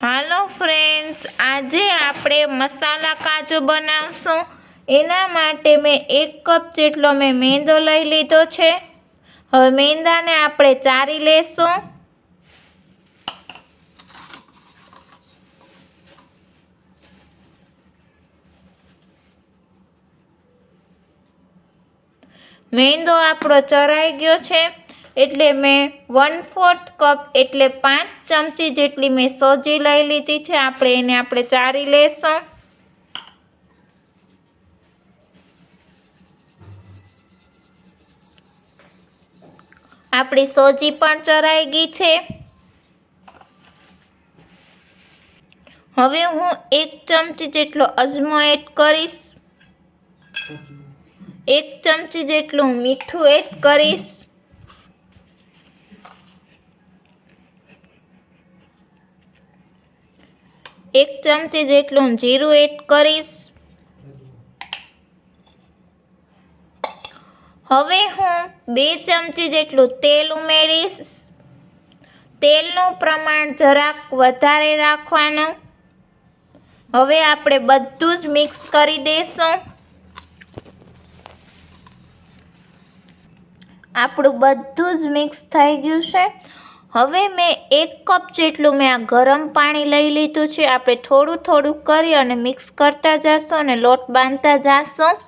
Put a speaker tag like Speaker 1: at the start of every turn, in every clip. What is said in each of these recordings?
Speaker 1: હાલો friends, આજે આપણે મસાલા કાજુ બનાવશું. એના માટે મેં 1 કપ જેટલો મેંદો લઈ લીધો છે. હવે મેંદાને આપણે ચારી લેશું. મેંદો આપણો ચરાઈ ગયો છે, એટલે મેં 1/4 કપ એટલે 5 ચમચી જેટલી મેં સોજી લઈ લીધી છે. આપણે ચારી લેશું. આપણી સોજી પણ ચરાઈ ગઈ છે. હવે હું 1 ચમચી જેટલો અજમો એડ કરીશ. 1 ચમચી જેટલું મીઠું એડ કરીશ. એક ચમચી જેટલું જીરું એડ કરીશ. હવે હું 2 ચમચી જેટલું તેલ ઉમેરીશ. તેલનું પ્રમાણ જરાક વધારે રાખવાનું. હવે આપણે બધું જ મિક્સ કરી દઈશું. આપણું બધું જ મિક્સ થઈ ગયું છે. હવે મેં 1 કપ જેટલું આ ગરમ પાણી લઈ લીધું છે. આપણે થોડું થોડું કરી અને મિક્સ કરતા જઈશું અને લોટ બાંધતા જઈશું.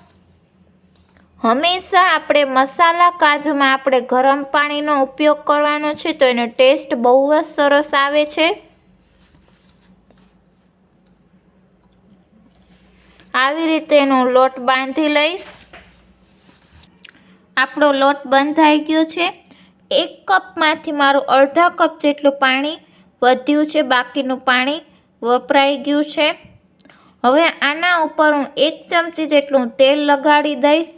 Speaker 1: હંમેશા આપણે મસાલા કાજુમાં આપણે ગરમ પાણીનો ઉપયોગ કરવાનો છે, તો એનો ટેસ્ટ બહુ જ સરસ આવે છે. આવી રીતે એનો લોટ બાંધી લઈશ. આપણો લોટ બંધાઈ ગયો છે. 1 કપમાંથી મારું અડધા કપ જેટલું પાણી વધ્યું છે, બાકીનું પાણી વપરાઈ ગયું છે. હવે આના ઉપર હું 1 ચમચી જેટલું તેલ લગાડી દઈશ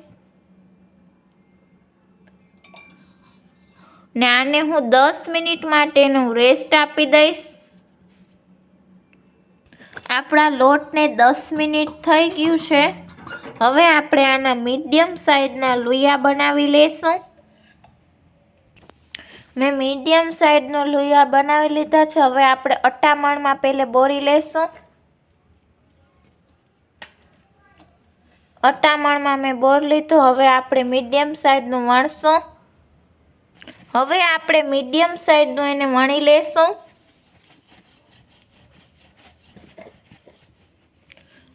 Speaker 1: ને આને હું 10 મિનિટ માટેનું રેસ્ટ આપી દઈશ. આપણા લોટને 10 મિનિટ થઈ ગયું છે. હવે આપણે આના મીડિયમ સાઈઝના લુયા બનાવી લેશું. મેં મીડિયમ સાઈઝનો લુયા બનાવી લીધા છે. હવે આપણે અટામણમાં પહેલે બોરી લેશું. અટામણમાં મેં બોર લીધું. હવે આપણે મીડિયમ સાઈઝનું વણશું. હવે આપણે મીડિયમ સાઈઝનું એને વણી લેશું.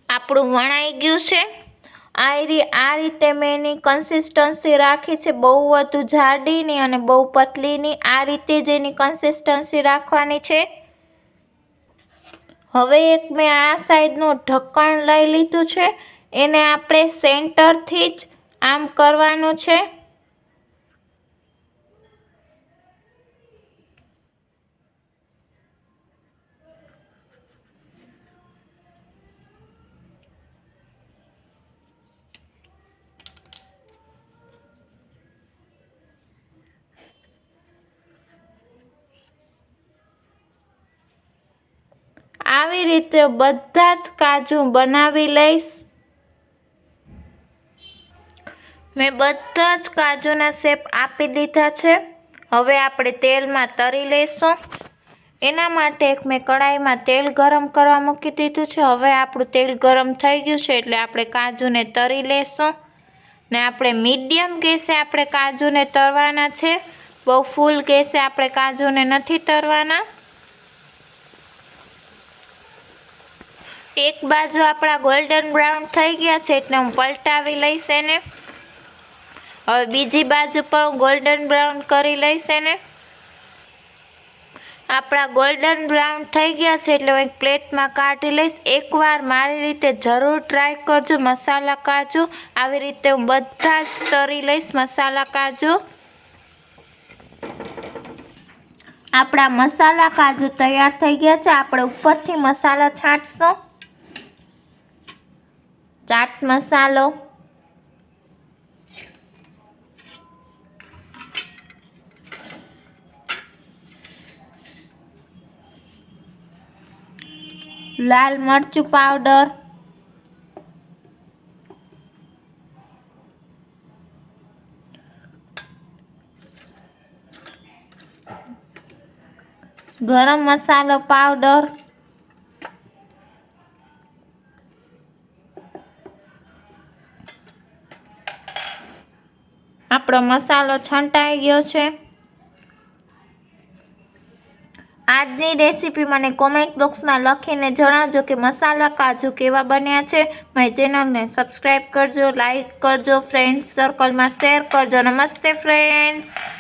Speaker 1: આપણું વણાઈ ગયું છે. આ રીતે મેં એની કન્સિસ્ટન્સી રાખી છે. બહુ વધુ જાડી નહીં અને બહુ પતલી નહીં. આ રીતે જ એની કન્સિસ્ટન્સી રાખવાની છે. હવે એક મેં આ સાઈડનું ઢક્કણ લઈ લીધું છે. એને આપણે સેન્ટરથી જ આમ કરવાનું છે. આવી રીતે બધા જ કાજુ બનાવી લઈશ. મેં બધા જ કાજુના શેપ આપી દીધા છે. હવે આપણે તેલમાં તળી લઈશું. એના માટે મેં કડાઈમાં તેલ ગરમ કરવા મૂકી દીધું છે. હવે આપણું તેલ ગરમ થઈ ગયું છે, એટલે આપણે કાજુને તળી લઈશું. ને આપણે મીડિયમ ગેસે આપણે કાજુને તળવાના છે. બહુ ફૂલ ગેસે આપણે કાજુને નથી તળવાના. એક બાજુ આપણા ગોલ્ડન બ્રાઉન થઈ ગયા છે, એટલે હું પલટાવી લઈશ એને. હવે બીજી બાજુ પણ હું ગોલ્ડન બ્રાઉન કરી લઈશ એને. આપણા ગોલ્ડન બ્રાઉન થઈ ગયા છે, એટલે હું એક પ્લેટમાં કાઢી લઈશ. એકવાર મારી રીતે જરૂર ટ્રાય કરજો મસાલા કાજુ. આવી રીતે હું બધા જ તળી લઈશ મસાલા કાજુ. આપણા મસાલા કાજુ તૈયાર થઈ ગયા છે. આપણે ઉપરથી મસાલા છાંટશું. ચાટ મસાલો, લાલ મરચું પાવડર, ગરમ મસાલો પાવડર, આપણો મસાલો છંટાઈ ગયો છે. આજની રેસીપી મને કોમેન્ટ બોક્સમાં લખીને જણાવજો કે મસાલા કાજુ કેવા બન્યા છે. મારી ચેનલને સબસ્ક્રાઈબ કરજો, લાઈક કરજો, ફ્રેન્ડ્સ સર્કલમાં શેર કરજો. નમસ્તે ફ્રેન્ડ્સ.